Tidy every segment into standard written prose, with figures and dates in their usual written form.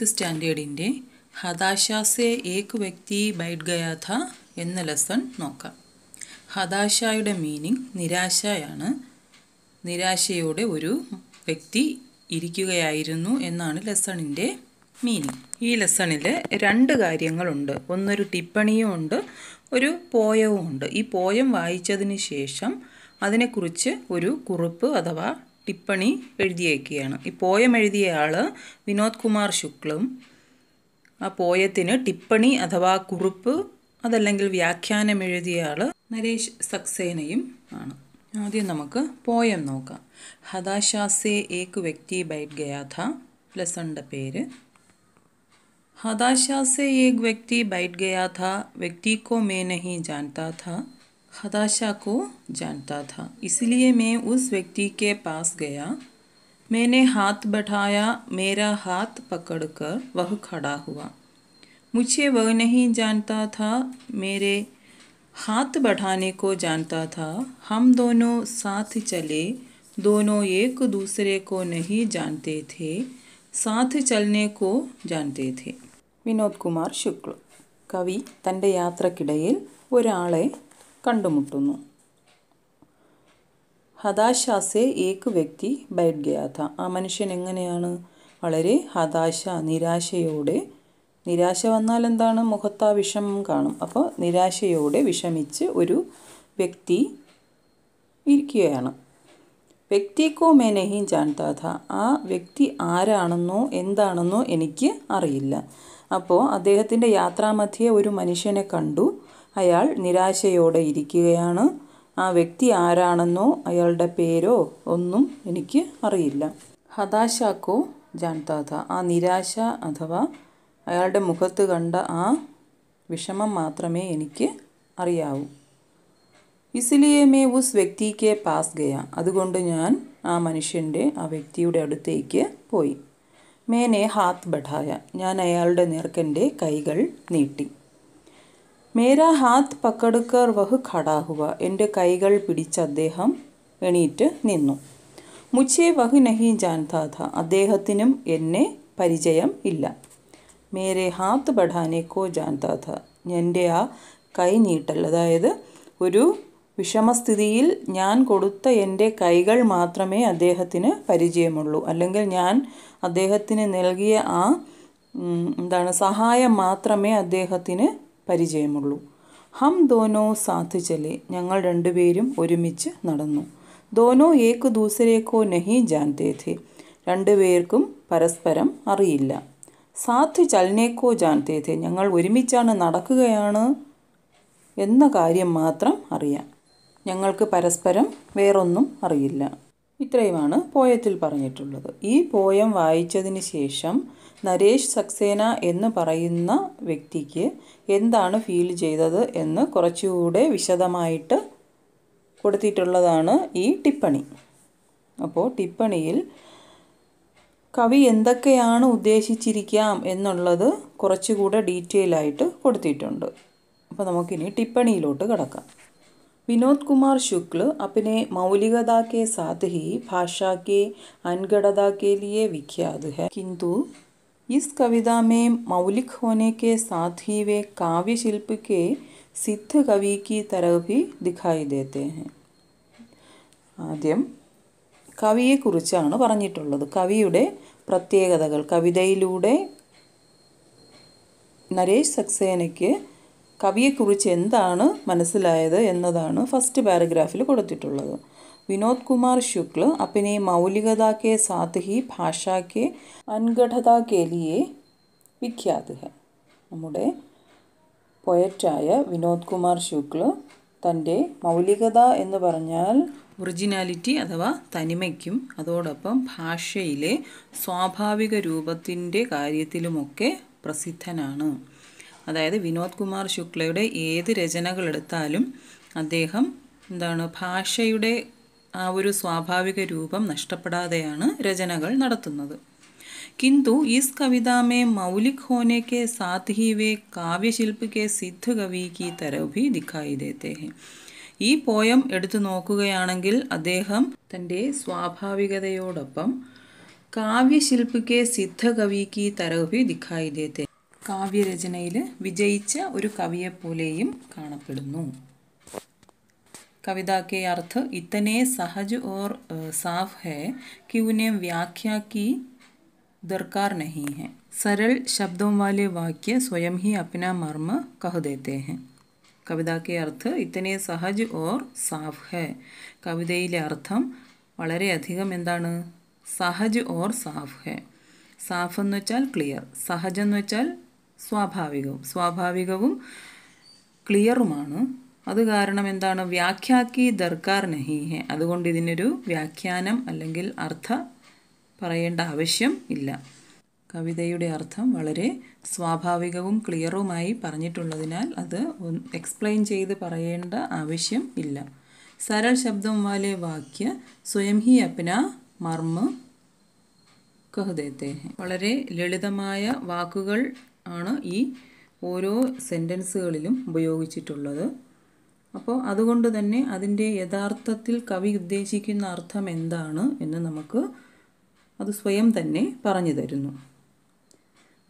9th സ്റ്റാൻഡേർഡിൻ്റെ ഹതാശാസെ ഏക് വ്യക്തി ബൈഠ് ഗയാ ഥാ എന്ന lesson നോക്കാം. ഹതാശയുടെ മീനിങ് നിരാശയാണ്. നിരാശയോടെ ഒരു വ്യക്തി ഇരിക്കുകയായിരുന്നു എന്നാണ് ലെസണിൻ്റെ മീനിങ്. ഈ ലെസണിൽ 2 കാര്യങ്ങളുണ്ട്. ഒന്നൊരു ടിപ്പണിയും ഉണ്ട്, ഒരു പോയവും ഉണ്ട്. ഈ പോയം വായിച്ചതിന് ശേഷം അതിനെക്കുറിച്ച് ഒരു കുറിപ്പ് അഥവാ ടിപ്പണി എഴുതിയേക്കുകയാണ്. ഈ പോയം എഴുതിയ ആൾ വിനോദ് കുമാർ ശുക്ലും ആ പോയത്തിന് ടിപ്പണി അഥവാ കുറിപ്പ് അതല്ലെങ്കിൽ വ്യാഖ്യാനം എഴുതിയ ആൾ നരേഷ് സക്സേനയും ആണ്. ആദ്യം നമുക്ക് പോയം നോക്കാം. ഹതാശാസെ ഏക് വ്യക്തി ബൈഠ് ഗയാ ഥാ. ലെസണിൻ്റെ പേര് हताशा से एक व्यक्ति बैठ गया था, व्यक्ति को मैं नहीं जानता था, हताशा को जानता था, इसलिए मैं उस व्यक्ति के पास गया, मैंने हाथ बढ़ाया, मेरा हाथ पकड़कर वह खड़ा हुआ, मुझे वह नहीं जानता था, मेरे हाथ बढ़ाने को जानता था, हम दोनों साथ चले, दोनों एक दूसरे को नहीं जानते थे, साथ चलने को जानते थे. വിനോദ് കുമാർ ശുക്ല കവി തൻ്റെ യാത്രക്കിടയിൽ ഒരാളെ കണ്ടുമുട്ടുന്നു. ഹതാശാസെ ഏക് വ്യക്തി ബൈഠ് ഗയാ ഥാ. ആ മനുഷ്യൻ എങ്ങനെയാണ്? വളരെ ഹതാശ, നിരാശയോടെ. നിരാശ വന്നാൽ എന്താണ്? മുഖത്താ വിഷമം കാണും. അപ്പോൾ നിരാശയോടെ വിഷമിച്ച് ഒരു വ്യക്തി ഇരിക്കുകയാണ്. വ്യക്തിക്കോ മേ നഹി ജാൻതാ ഥാ. ആ വ്യക്തി ആരാണെന്നോ എന്താണെന്നോ എനിക്ക് അറിയില്ല. അപ്പോൾ അദ്ദേഹത്തിൻ്റെ യാത്രാമധ്യേ ഒരു മനുഷ്യനെ കണ്ടു. അയാൾ നിരാശയോടെ ഇരിക്കുകയാണ്. ആ വ്യക്തി ആരാണെന്നോ അയാളുടെ പേരോ ഒന്നും എനിക്ക് അറിയില്ല. ഹതാശാക്കോ ജാൻതാ ഥാ. ആ നിരാശ അഥവാ അയാളുടെ മുഖത്ത് കണ്ട ആ വിഷമം മാത്രമേ എനിക്ക് അറിയാവൂ. ഇസ്ലിയേ മേ ഉസ് വ്യക്തിക്ക് പാസ് ഗയ. അതുകൊണ്ട് ഞാൻ ആ മനുഷ്യൻ്റെ, ആ വ്യക്തിയുടെ അടുത്തേക്ക് പോയി. മേനെ ഹാത്ത് ബഠായ. ഞാൻ അയാളുടെ നേർക്കെൻ്റെ കൈകൾ നീട്ടി. മേരാ ഹാത്ത് പക്കടുക്കർ വഹ് ഖടാ ഹുവ. എൻ്റെ കൈകൾ പിടിച്ച് അദ്ദേഹം എണീറ്റ് നിന്നു. മുझे വഹ് നഹി ജാൻതാ ഥാ. അദ്ദേഹത്തിനും എന്നെ പരിചയം ഇല്ല. മേരെ ഹാത്ത് ബഠാനെ കോ ജാൻതാ ഥാ. എൻ്റെ ആ കൈ നീട്ടൽ, അതായത് ഒരു വിഷമസ്ഥിതിയിൽ ഞാൻ കൊടുത്ത എൻ്റെ കൈകൾ മാത്രമേ അദ്ദേഹത്തിന് പരിചയമുള്ളൂ. അല്ലെങ്കിൽ ഞാൻ അദ്ദേഹത്തിന് നൽകിയ ആ സഹായം മാത്രമേ അദ്ദേഹത്തിന് പരിചയമുള്ളൂ. ഹം ദോനോ സാത്ത് ചലെ. ഞങ്ങൾ രണ്ടുപേരും ഒരുമിച്ച് നടന്നു. ദോനോ ഏക് ദൂസരേക്കോ നഹി ജാൻതേ ഥേ. രണ്ടുപേർക്കും പരസ്പരം അറിയില്ല. സാത്ത് ചലനേക്കോ ജാൻതേ ഥേ. ഞങ്ങൾ ഒരുമിച്ചാണ് നടക്കുകയാണ് എന്ന കാര്യം മാത്രം അറിയാം. ഞങ്ങൾക്ക് പരസ്പരം വേറൊന്നും അറിയില്ല. ഇത്രയുമാണ് പോയത്തിൽ പറഞ്ഞിട്ടുള്ളത്. ഈ പോയം വായിച്ചതിന് ശേഷം നരേഷ് സക്സേന എന്ന് പറയുന്ന വ്യക്തിക്ക് എന്താണ് ഫീൽ ചെയ്തത് എന്ന് കുറച്ചുകൂടെ വിശദമായിട്ട് കൊടുത്തിട്ടുള്ളതാണ് ഈ ടിപ്പണി. അപ്പോൾ ടിപ്പണിയിൽ കവി എന്തൊക്കെയാണ് ഉദ്ദേശിച്ചിരിക്കാം എന്നുള്ളത് കുറച്ചുകൂടെ ഡീറ്റെയിൽ ആയിട്ട് കൊടുത്തിട്ടുണ്ട്. അപ്പോൾ നമുക്കിനി ടിപ്പണിയിലോട്ട് കിടക്കാം. विनोद कुमार शुक्ल अपने मौलिकता के साथ ही भाषा के अनगढ़ता के लिए विख्यात है, किंतु इस कविता में मौलिक होने के साथ ही वे काव्य शिल्प के सिद्ध कवि की तरह भी दिखाई देते हैं. ആദ്യം കവിയെക്കുറിച്ചാണ് പറഞ്ഞിട്ടുള്ളത്. കവിയുടെ പ്രത്യേകതകൾ. കവിതയിലൂടെ നരേഷ് സക്സേനയ്ക്ക് കവിയെക്കുറിച്ച് എന്താണ് മനസ്സിലായത് എന്നതാണ് ഫസ്റ്റ് പാരഗ്രാഫിൽ കൊടുത്തിട്ടുള്ളത്. വിനോദ് കുമാർ ശുക്ല അപ്പനെ മൗലികത കെ സാത്ത് ഹി ഭാഷ കെ അൻഗഢത കെ ലിയെ വിഖ്യാത് ഹെ. നമ്മുടെ പോയറ്റായ വിനോദ് കുമാർ ശുക്ല തൻ്റെ മൗലികത എന്ന് പറഞ്ഞാൽ ഒറിജിനാലിറ്റി അഥവാ തനിമയ്ക്കും അതോടൊപ്പം ഭാഷയിലെ സ്വാഭാവിക രൂപത്തിൻ്റെ കാര്യത്തിലുമൊക്കെ പ്രസിദ്ധനാണ്. അതായത് വിനോദ് കുമാർ ശുക്ലയുടെ ഏത് രചനകൾ എടുത്താലും അദ്ദേഹം ഭാഷയുടെ ആ ഒരു സ്വാഭാവിക രൂപം നഷ്ടപ്പെടാതെയാണ് രചനകൾ നടത്തുന്നത്. किंतु इस कविता में मौलिक होने के साथ ही वे काव्यशिल्प के सिद्ध कवि की तरह भी दिखाई देते हैं. ഈ പോയം എടുത്തു നോക്കുകയാണെങ്കിൽ അദ്ദേഹം തൻ്റെ സ്വാഭാവികതയോടൊപ്പം കാവ്യശില്പ കെ സിദ്ധ കവി കി തരഹ് ഭി ദിഖായി ദേത്തെ. കാവ്യരചനയിൽ വിജയിച്ച ഒരു കവിയെപ്പോലെയും കാണപ്പെടുന്നു. कविता के अर्थ इतने सहज और साफ है कि उन्हें व्याख्या की दरकार नहीं है. सरल शब्दों वाले वाक्य स्वयं ही अपना मर्म कह देते हैं. कविता के अर्थ इतने सहज और साफ है. കവിതയിലെ അർത്ഥം വളരെയധികം എന്താണ്? സഹജ് ഓർ സാഫ് ഹെ. സാഫ് എന്ന് വെച്ചാൽ ക്ലിയർ, സഹജ് എന്ന് വെച്ചാൽ സ്വാഭാവികവും ക്ലിയറുമാണ്. അത് കാരണം എന്താണ്? വ്യാഖ്യാക്കി ദർക്കാർ നഹി ഹെ. അതുകൊണ്ട് ഇതിനൊരു വ്യാഖ്യാനം അല്ലെങ്കിൽ അർത്ഥം പറയേണ്ട ആവശ്യം ഇല്ല. കവിതയുടെ അർത്ഥം വളരെ സ്വാഭാവികവും ക്ലിയറുമായി പറഞ്ഞിട്ടുള്ളതിനാൽ അത് എക്സ്പ്ലെയിൻ ചെയ്ത് പറയേണ്ട ആവശ്യം ഇല്ല. सरल शब्दों वाले वाक्य स्वयं ही अपना मर्म कह देते हैं. വളരെ ലളിതമായ വാക്കുകൾ ആണ് ഈ ഓരോ സെൻറ്റൻസുകളിലും ഉപയോഗിച്ചിട്ടുള്ളത്. അപ്പോൾ അതുകൊണ്ട് തന്നെ അതിൻ്റെ യഥാർത്ഥത്തിൽ കവി ഉദ്ദേശിക്കുന്ന അർത്ഥം എന്താണ് എന്ന് നമുക്ക് അത് സ്വയം തന്നെ പറഞ്ഞു തരുന്നു.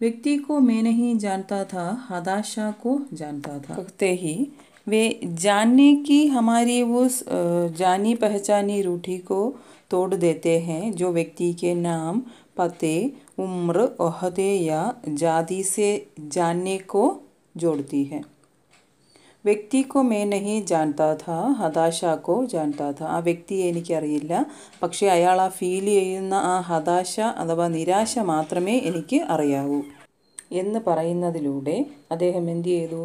വ്യക്തി को मैं नहीं जानता था, हताशा को जानता था. कहते ही वे जानने की हमारी उस जानी पहचानी रूढ़ी को तोड़ देते हैं जो व्यक्ति के नाम, पते, उम्र, ओहदे या जाति से जानने को जोड़ती है. വ്യക്തി को मैं नहीं जानता था, हताशा को जानता था. ആ വ്യക്തിയെ എനിക്കറിയില്ല, പക്ഷേ അയാൾ ആ ഫീൽ ചെയ്യുന്ന ആ ഹതാശ അഥവാ നിരാശ മാത്രമേ എനിക്ക് അറിയാവൂ എന്ന് പറയുന്നതിലൂടെ അദ്ദേഹം എന്ത് ചെയ്തു?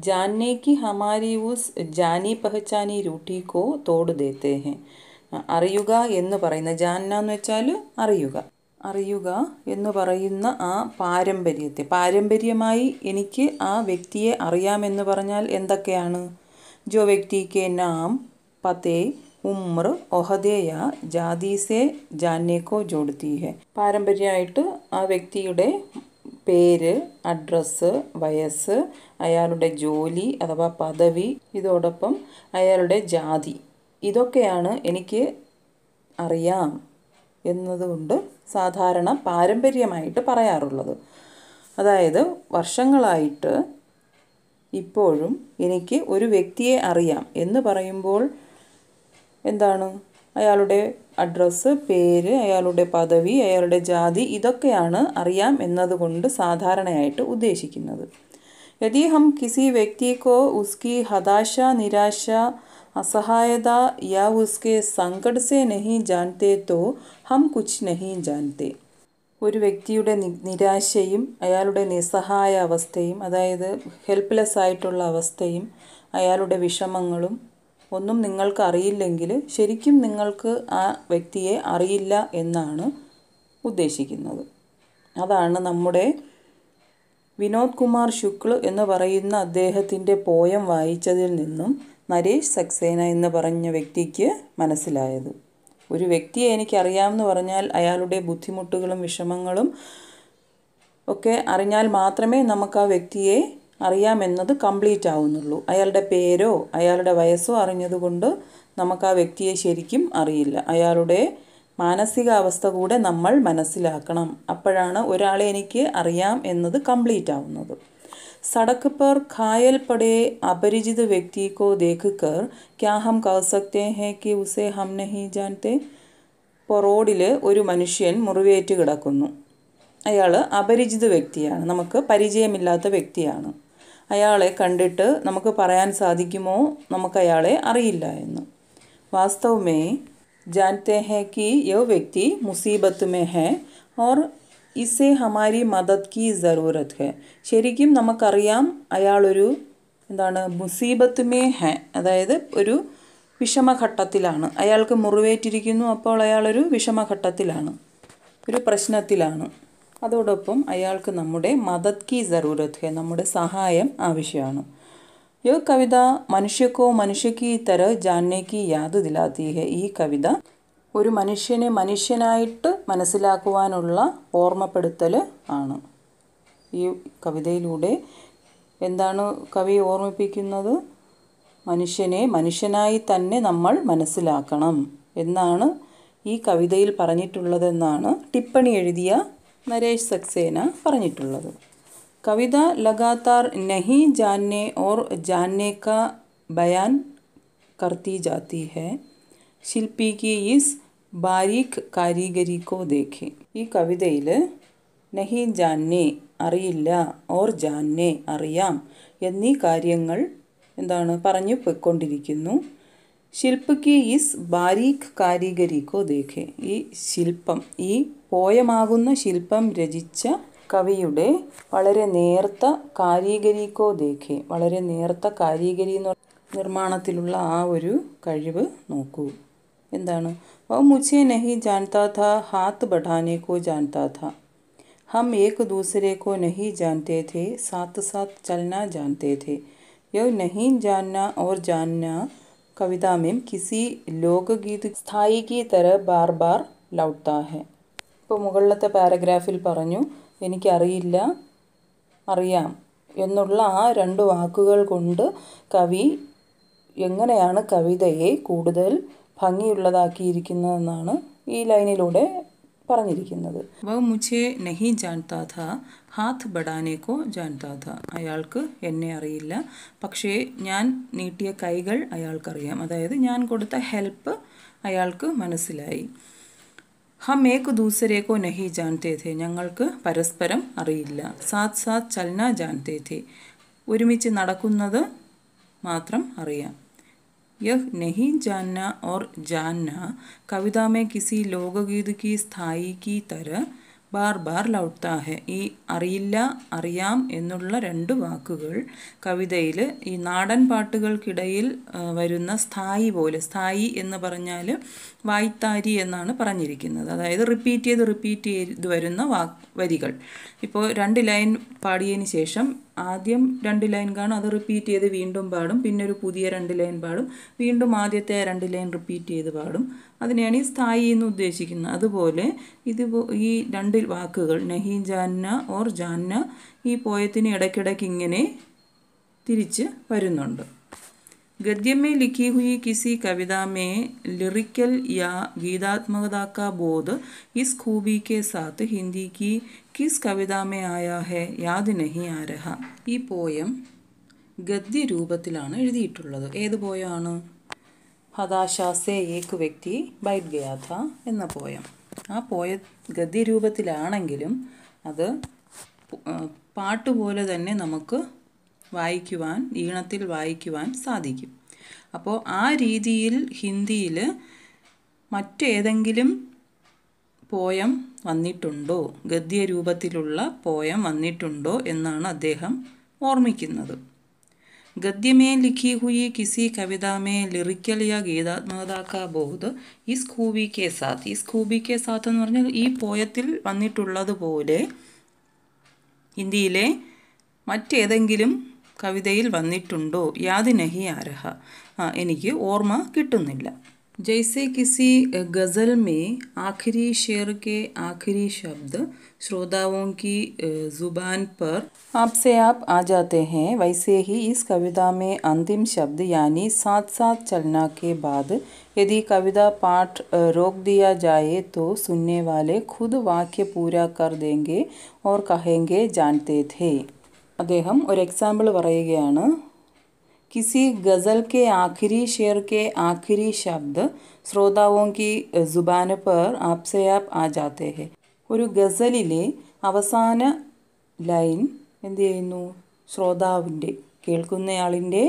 ജാന്നേക്ക് ഹമാരി ഉസ് ജാനി പഹച്ചാനി റൂട്ടി കോ തോട് ദേത്തേ ഹെ. അറിയുക എന്ന് പറയുന്ന, ജാന്ന എന്ന് വെച്ചാൽ അറിയുക എന്ന് പറയുന്ന ആ പാരമ്പര്യമായി എനിക്ക് ആ വ്യക്തിയെ അറിയാമെന്ന് പറഞ്ഞാൽ എന്തൊക്കെയാണ്? ജോ വ്യക്തിക്ക് നാം, പതേ, ഉമ്ര, ഒഹദയ, ജാതിസെ ജാന്നേക്കോ ജോഡ്തി ഹെ. പാരമ്പര്യമായിട്ട് ആ വ്യക്തിയുടെ പേര്, അഡ്രസ്സ്, വയസ്സ്, അയാളുടെ ജോലി അഥവാ പദവി, ഇതോടൊപ്പം അയാളുടെ ജാതി, ഇതൊക്കെയാണ് എനിക്ക് അറിയാം എന്നതുകൊണ്ട് സാധാരണ പാരമ്പര്യമായിട്ട് പറയാറുള്ളത്. അതായത് വർഷങ്ങളായിട്ട് ഇപ്പോഴും എനിക്ക് ഒരു വ്യക്തിയെ അറിയാം എന്ന് പറയുമ്പോൾ എന്താണ്? അയാളുടെ അഡ്രസ്സ്, പേര്, അയാളുടെ പദവി, അയാളുടെ ജാതി, ഇതൊക്കെയാണ് അറിയാം എന്നതുകൊണ്ട് സാധാരണയായിട്ട് ഉദ്ദേശിക്കുന്നത്. യദി ഹം കിസി വ്യക്തി കോ ഉസ്കി ഹതാശ, നിരാശ, असहायता या उसके संकट से नहीं जानते तो हम कुछ नहीं जानते. ഒരു വ്യക്തിയുടെ നിരാശയും അയാളുടെ നിസ്സഹായ അവസ്ഥയും, അതായത് ഹെൽപ്ലെസ് ആയിട്ടുള്ള അവസ്ഥയും അയാളുടെ വിഷമങ്ങളും ഒന്നും നിങ്ങൾക്ക് അറിയില്ലെങ്കിൽ ശരിക്കും നിങ്ങൾക്ക് ആ വ്യക്തിയെ അറിയില്ല എന്നാണ് ഉദ്ദേശിക്കുന്നത്. അതാണ് നമ്മുടെ വിനോദ് കുമാർ ശുക്ൽ എന്ന് പറയുന്ന അദ്ദേഹത്തിൻ്റെ പോയം വായിച്ചതിൽ നിന്നും നരേഷ് സക്സേന എന്ന് പറഞ്ഞ വ്യക്തിക്ക് മനസ്സിലായത്. ഒരു വ്യക്തിയെ എനിക്കറിയാമെന്ന് പറഞ്ഞാൽ അയാളുടെ ബുദ്ധിമുട്ടുകളും വിഷമങ്ങളും ഒക്കെ അറിഞ്ഞാൽ മാത്രമേ നമുക്ക് ആ വ്യക്തിയെ അറിയാമെന്നത് കംപ്ലീറ്റ് ആവുന്നുള്ളൂ. അയാളുടെ പേരോ അയാളുടെ വയസ്സോ അറിഞ്ഞതുകൊണ്ട് നമുക്ക് ആ വ്യക്തിയെ ശരിക്കും അറിയില്ല. അയാളുടെ മാനസികാവസ്ഥ കൂടെ നമ്മൾ മനസ്സിലാക്കണം. അപ്പോഴാണ് ഒരാളെ എനിക്ക് അറിയാം എന്നത് കംപ്ലീറ്റ് ആവുന്നത്. सड़क पर घायल पड़े अपरिचित व्यक्ति को देखकर क्या हम कह सकते हैं कि उसे हम नहीं जानते? ഇപ്പോൾ റോഡിൽ ഒരു മനുഷ്യൻ മുറിവേറ്റ് കിടക്കുന്നു. അയാൾ അപരിചിത വ്യക്തിയാണ്, നമുക്ക് പരിചയമില്ലാത്ത വ്യക്തിയാണ്. അയാളെ കണ്ടിട്ട് നമുക്ക് പറയാൻ സാധിക്കുമോ നമുക്ക് അയാളെ അറിയില്ല എന്ന്? വാസ്തവ് മേ जानते हैं कि यह व्यक्ति मुसीबत में है और ഇസെ ഹമാരി മദദ് കി ജറൂരത്ത് ഹെ. ശരിക്കും നമുക്കറിയാം അയാളൊരു മുസീബത്ത് മേ ഹെ, അതായത് ഒരു വിഷമഘട്ടത്തിലാണ്. അയാൾക്ക് മുറിവേറ്റിരിക്കുന്നു, അപ്പോൾ അയാളൊരു വിഷമഘട്ടത്തിലാണ്, ഒരു പ്രശ്നത്തിലാണ്. അതോടൊപ്പം അയാൾക്ക് നമ്മുടെ മദദ് കി ജറൂരത്ത് ഹെ, നമ്മുടെ സഹായം ആവശ്യമാണ്. യോ കവിത മനുഷ്യക്കോ മനുഷ്യ കി തരഹ് ജാൻനെ കി യാദ് ദിലാത്തി ഹെ. ഈ കവിത ഒരു മനുഷ്യനെ മനുഷ്യനായിട്ട് മനസ്സിലാക്കുവാനുള്ള ഓർമ്മപ്പെടുത്തൽ ആണ്. ഈ കവിതയിലൂടെ എന്താണ് കവി ഓർമ്മിപ്പിക്കുന്നത്? മനുഷ്യനെ മനുഷ്യനായി തന്നെ നമ്മൾ മനസ്സിലാക്കണം എന്നാണ് ഈ കവിതയിൽ പറഞ്ഞിട്ടുള്ളതെന്നാണ് ടിപ്പണി എഴുതിയ നരേഷ് സക്സേന പറഞ്ഞിട്ടുള്ളത്. കവിത ലഗാതാർ നഹീ ജാൻനെ ഓർ ജാൻനെ കാ ബയാൻ करती जाती है. शिल्पी की इस बारीक कारीगरी को देखें. ഈ കവിതയിൽ നഹീ ജാൻനെ അറിയില്ല, ഓർ ജാൻനെ അറിയാം എന്നീ കാര്യങ്ങൾ എന്താണ് പറഞ്ഞു പോയിക്കൊണ്ടിരിക്കുന്നു. ശില്പ് കി ഇസ് ബാരീഖ് കാരിഗരി കോ ദേഖെ. ഈ ശില്പം, ഈ പോയമാകുന്ന ശില്പം രചിച്ച കവിയുടെ വളരെ നേർത്ത കാരിഗരി കോ ദേഖെ, വളരെ നേർത്ത കാരിഗരി എന്ന് നിർമ്മാണത്തിലുള്ള ആ ഒരു കഴിവ് നോക്കൂ. എന്താണ്? വ മുझे नहीं जानता था हाथ बढ़ाने को जानता था. हम एक दूसरे को नहीं जानते थे, साथ साथ चलना जानते थे. यह नहीं जानना और जानना कविता में किसी लोकगीत स्थाई की तरह बार बार लौटता है. ഇപ്പോൾ മുകളിലത്തെ പാരഗ്രാഫിൽ പറഞ്ഞു എനിക്കറിയില്ല, അറിയാം എന്നുള്ള ആ രണ്ട് വാക്കുകൾ കൊണ്ട് കവി എങ്ങനെയാണ് കവിതയെ കൂടുതൽ ഭംഗിയുള്ളതാക്കിയിരിക്കുന്നതെന്നാണ് ഈ ലൈനിലൂടെ പറഞ്ഞിരിക്കുന്നത്. വ മുझे नहीं जानता था हाथ बढ़ाने को जानता था. അയാൾക്ക് എന്നെ അറിയില്ല, പക്ഷേ ഞാൻ നീട്ടിയ കൈകൾ അയാൾക്കറിയാം. അതായത് ഞാൻ കൊടുത്ത ഹെൽപ്പ് അയാൾക്ക് മനസ്സിലായി. ഹം ഏക് ദൂസരെ കോ നഹി ജാൻതേ ഥേ. ഞങ്ങൾക്ക് പരസ്പരം അറിയില്ല. സാത്ത് സാത്ത് ചൽന ജാൻതേ ഥേ. ഒരുമിച്ച് നടക്കുന്നത് മാത്രം അറിയാം. यह नहीं जानना और जानना कविता में किसी लोकगीत की स्थाई की तरह ബാർ ബാർ ലൗട്ട്താ ഹെ. ഈ അറിയില്ല, അറിയാം എന്നുള്ള രണ്ട് വാക്കുകൾ കവിതയിൽ ഈ നാടൻ പാട്ടുകൾക്കിടയിൽ വരുന്ന സ്ഥായി പോലെ, സ്ഥായി എന്ന് പറഞ്ഞാൽ വായ്ത്താരി എന്നാണ് പറഞ്ഞിരിക്കുന്നത്. അതായത് റിപ്പീറ്റ് ചെയ്ത് വരുന്ന വരികൾ. ഇപ്പോൾ 2 ലൈൻ പാടിയതിന് ശേഷം ആദ്യം 2 ലൈൻ കാണും, അത് റിപ്പീറ്റ് ചെയ്ത് വീണ്ടും പാടും, പിന്നെ ഒരു പുതിയ 2 ലൈൻ പാടും, വീണ്ടും ആദ്യത്തെ 2 ലൈൻ റിപ്പീറ്റ് ചെയ്ത് പാടും. അതിനെയാണ് ഈ സ്ഥായി എന്ന് ഉദ്ദേശിക്കുന്നത്. അതുപോലെ ഈ 2 വാക്കുകൾ നഹി ജാന്ന ഓർ ജാന്ന ഈ പോയത്തിന് ഇടയ്ക്കിടയ്ക്ക് ഇങ്ങനെ തിരിച്ച് വരുന്നുണ്ട്. गद्य में लिखी हुई किसी कविता में लिरिकल या गीतात्मकता का बोध इस खूबी के साथ हिंदी की किस कविता में आया है याद नहीं आ रहा. ഈ പോയം ഗദ്യ രൂപത്തിലാണ് എഴുതിയിട്ടുള്ളത്. ഏത് പോയമാണ്? ഹതാശാസെ ഏക് വ്യക്തി ബൈഠ് ഗയാ ഥാ എന്ന പോയം. ആ പോയ ഗദ്യ രൂപത്തിലാണെങ്കിലും അത് പാട്ടുപോലെ തന്നെ നമുക്ക് വായിക്കുവാൻ, ഈണത്തിൽ വായിക്കുവാൻ സാധിക്കും. അപ്പോൾ ആ രീതിയിൽ ഹിന്ദിയിൽ മറ്റേതെങ്കിലും പോയം വന്നിട്ടുണ്ടോ, ഗദ്യരൂപത്തിലുള്ള പോയം വന്നിട്ടുണ്ടോ എന്നാണ് അദ്ദേഹം ഓർമ്മിക്കുന്നത്. गद्य में लिखी हुई किसी कविता में लिरिकल या गीतात्मकता का बोध इस खूबी के साथ. इस खूबी के साथ എന്ന് പറഞ്ഞാൽ ഈ പോയത്തിൽ വന്നിട്ടുള്ളതുപോലെ ഹിന്ദിയിലെ മറ്റേതെങ്കിലും കവിതയിൽ വന്നിട്ടുണ്ടോ? യാദ് നഹി ആ രഹ. എനിക്ക് ഓർമ്മ കിട്ടുന്നില്ല. जैसे किसी गज़ल में आखिरी शेर के आखिरी शब्द श्रोताओं की ज़ुबान पर आपसे आप आ जाते हैं, वैसे ही इस कविता में अंतिम शब्द यानी साथ साथ चलना के बाद यदि कविता पाठ रोक दिया जाए तो सुनने वाले खुद वाक्य पूरा कर देंगे और कहेंगे जानते थे. അദ്ദേഹം ഒരു എക്സാമ്പിൾ പറയുകയാണ്. किसी गज़ल के आखिरी शेर के आखिरी शब्द ശ്രോതാവോं की जुबान पर आपसे आप आ जाते हैं. ഒരു ഗസലിലെ അവസാന ലൈൻ എന്ത് ചെയ്യുന്നു? ശ്രോതാവിൻ്റെ, കേൾക്കുന്നയാളിൻ്റെ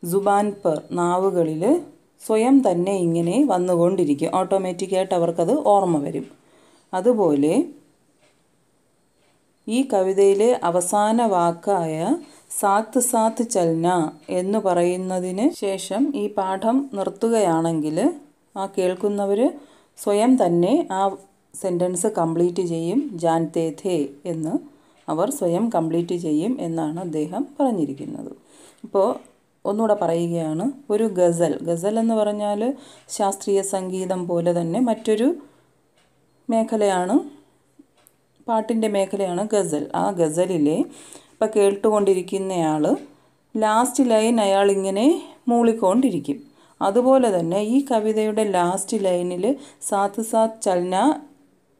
ജുബാൻ പർ, നാവുകളിൽ സ്വയം തന്നെ ഇങ്ങനെ വന്നുകൊണ്ടിരിക്കും. ഓട്ടോമാറ്റിക്കായിട്ട് അവർക്കത് ഓർമ്മ വരും. അതുപോലെ ഈ കവിതയിലെ അവസാന വാക്കായ സാത്ത് സാത്ത് ചൽന എന്ന് പറയുന്നതിന് ശേഷം ഈ പാഠം നിർത്തുകയാണെങ്കിൽ ആ കേൾക്കുന്നവർ സ്വയം തന്നെ ആ സെൻറ്റൻസ് കംപ്ലീറ്റ് ചെയ്യും. ജാൻതേ ഥേ എന്ന് അവർ സ്വയം കംപ്ലീറ്റ് ചെയ്യും എന്നാണ് അദ്ദേഹം പറഞ്ഞിരിക്കുന്നത്. ഇപ്പോൾ ഒന്നുകൂടെ പറയുകയാണ്. ഒരു ഗസൽ എന്ന് പറഞ്ഞാൽ ശാസ്ത്രീയ സംഗീതം പോലെ തന്നെ മറ്റൊരു മേഖലയാണ്, പാട്ടിൻ്റെ മേഖലയാണ് ഗസൽ. ആ ഗസലിലെ ഇപ്പോൾ കേട്ടുകൊണ്ടിരിക്കുന്നയാൾ ലാസ്റ്റ് ലൈൻ അയാളിങ്ങനെ മൂളിക്കൊണ്ടിരിക്കും. അതുപോലെ തന്നെ ഈ കവിതയുടെ ലാസ്റ്റ് ലൈനിൽ സാത്ത് സാത്ത് ചൽന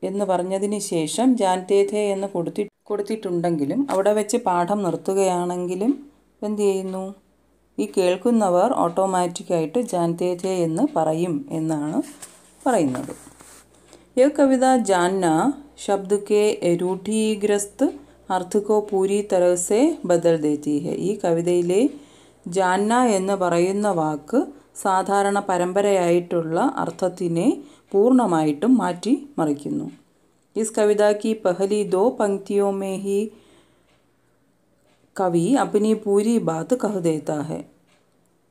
എന്ന് പറഞ്ഞതിന് ശേഷം ജാൻതേ ഥേ എന്ന് കൊടുത്തിട്ടുണ്ടെങ്കിലും അവിടെ വെച്ച് പാഠം നിർത്തുകയാണെങ്കിലും എന്ത് ചെയ്യുന്നു? ഈ കേൾക്കുന്നവർ ഓട്ടോമാറ്റിക്കായിട്ട് ജാൻതേ ഥേ എന്ന് പറയും എന്നാണ് പറയുന്നത്. യह कविता जानना शब्द के रूढ़िग्रस्त अर्थ को पूरी तरह से बदल देती है. ഈ കവിതയിലെ ജാന്ന എന്ന് പറയുന്ന വാക്ക് സാധാരണ പരമ്പരയായിട്ടുള്ള അർത്ഥത്തിനെ പൂർണ്ണമായിട്ടും മാറ്റി മറിക്കുന്നു. इस कविता की पहली दो पंक्तियों में ही കവി अपनी पूरी बात कह देता है.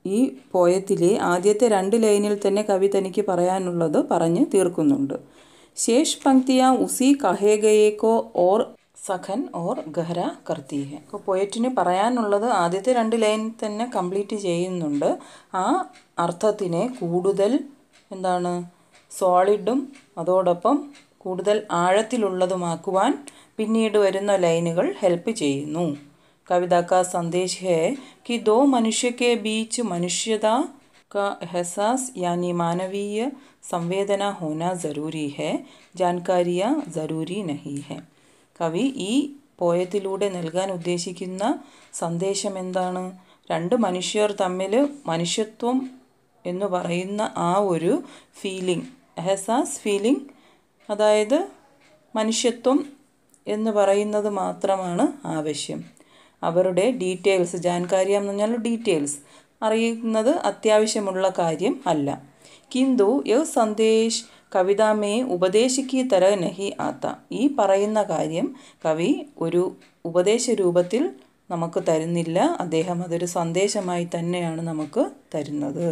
ഈ പോയത്തിലെ ആദ്യത്തെ 2 ലൈനിൽ തന്നെ കവി തനിക്ക് പറയാനുള്ളത് പറഞ്ഞ് തീർക്കുന്നുണ്ട്. शेष पंक्तियाँ उसी कहे गए को और സഖൻ ഓർ ഗഹര കർത്തി ഹെ. അപ്പോൾ പോയറ്റിന് പറയാനുള്ളത് ആദ്യത്തെ 2 ലൈൻ തന്നെ കംപ്ലീറ്റ് ചെയ്യുന്നുണ്ട്. ആ അർത്ഥത്തിനെ കൂടുതൽ എന്താണ് സോളിഡും അതോടൊപ്പം കൂടുതൽ ആഴത്തിലുള്ളതുമാക്കുവാൻ പിന്നീട് വരുന്ന ലൈനുകൾ ഹെൽപ്പ് ചെയ്യുന്നു. कविता का संदेश है कि दो मनुष्य के बीच मनुष्यता का एहसास यानी मानवीय संवेदना होना ज़रूरी है, जानकारियाँ ज़रूरी नहीं है. കവി ഈ പോയത്തിലൂടെ നൽകാൻ ഉദ്ദേശിക്കുന്ന സന്ദേശം എന്താണ്? 2 മനുഷ്യർ തമ്മിൽ മനുഷ്യത്വം എന്ന് പറയുന്ന ആ ഒരു ഫീലിംഗ്, എഹസാസ് ഫീലിംഗ്, അതായത് മനുഷ്യത്വം എന്ന് പറയുന്നത് മാത്രമാണ് ആവശ്യം. അവരുടെ ഡീറ്റെയിൽസ്, ജാൻകാരിയം എന്ന് പറഞ്ഞാൽ ഡീറ്റെയിൽസ് അറിയുന്നത് അത്യാവശ്യമുള്ള കാര്യം അല്ല. കിന്തു യഹ് സന്ദേശ് കവിത മേ ഉപദേശ് കി തരഹ നഹി ആത്ത. ഈ പറയുന്ന കാര്യം കവി ഒരു ഉപദേശ രൂപത്തിൽ നമുക്ക് തരുന്നില്ല. അദ്ദേഹം അതൊരു സന്ദേശമായി തന്നെയാണ് നമുക്ക് തരുന്നത്.